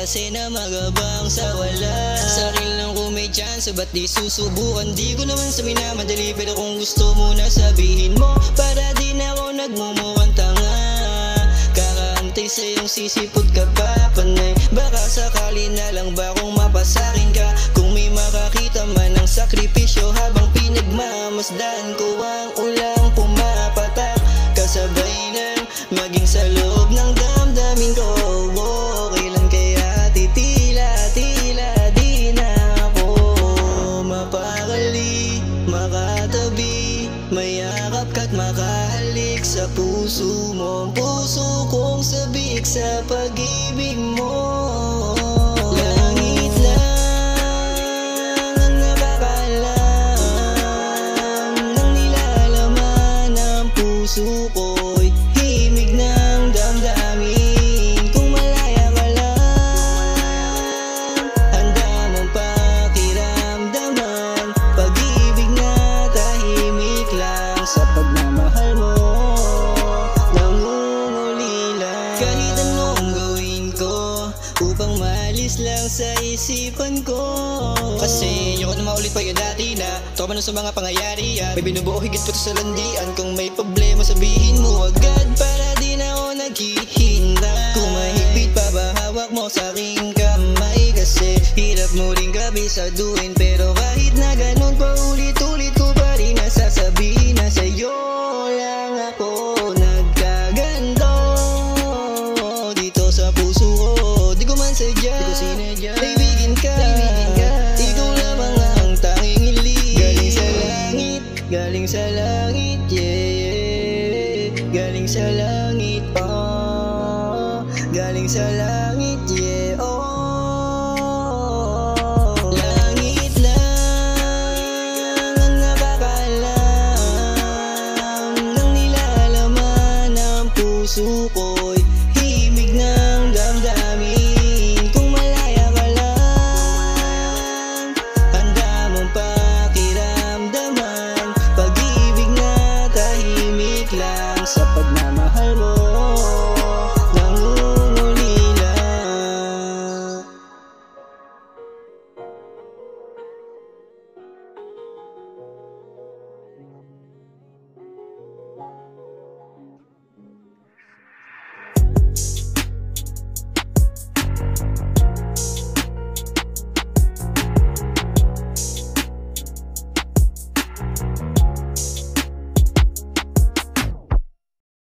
kasi na magabang sa wala. Sarili lang kung may chance, ba't di susubukan? Di ko naman sa minamadali, pero kung gusto mo na sabihin mo, para di na ako nagmumukhang tanga. Kakaantay sa iyong sisipot ka pa panay, baka sakali na lang ba kung mapasakin ka. Kung may makakita man ng sakripisyo habang pinagmamasdan ko ang ulang pumapatak, kasabay ng maging sa loob ng damdamin ko. Kailan kaya titila-tila di na ako mapakali, makatabi, mayakap ka't makahalik sa puso mo. Puso kong sabik sa pag-ibig mo. Langit lang ang nakakalam ng nilalaman ng puso ko'y himig ng damdamin. Kung malaya ka lang, handa mong pakiramdaman pag-ibig na tahimik lang sa pagmamahal mo. Nangungulila kahit anong gawin ko upang maalis lang sa isipan ko. Kasi ayoko na maulit pa yung dati na tropa na sa mga pangyayari at may binubuo higit pa sa landian. Kung may problema sabihin mo agad para di na ako naghihintay. Kung mahigpit pa ba hawak mo sa aking kamay, kasi hirap mo rin kabisaduhin. Pero kahit na ganun pa ulit-ulit ko pa rin nasasabihin na sa'yo lang ako nagkaganto. Dito sa puso ko, di ko man sadya, di ko sinadya, kaibigan ka, ikaw lamang ang tanging hiling. Galing sa langit, galing sa langit, yeah. Galing sa langit, oh, galing sa langit.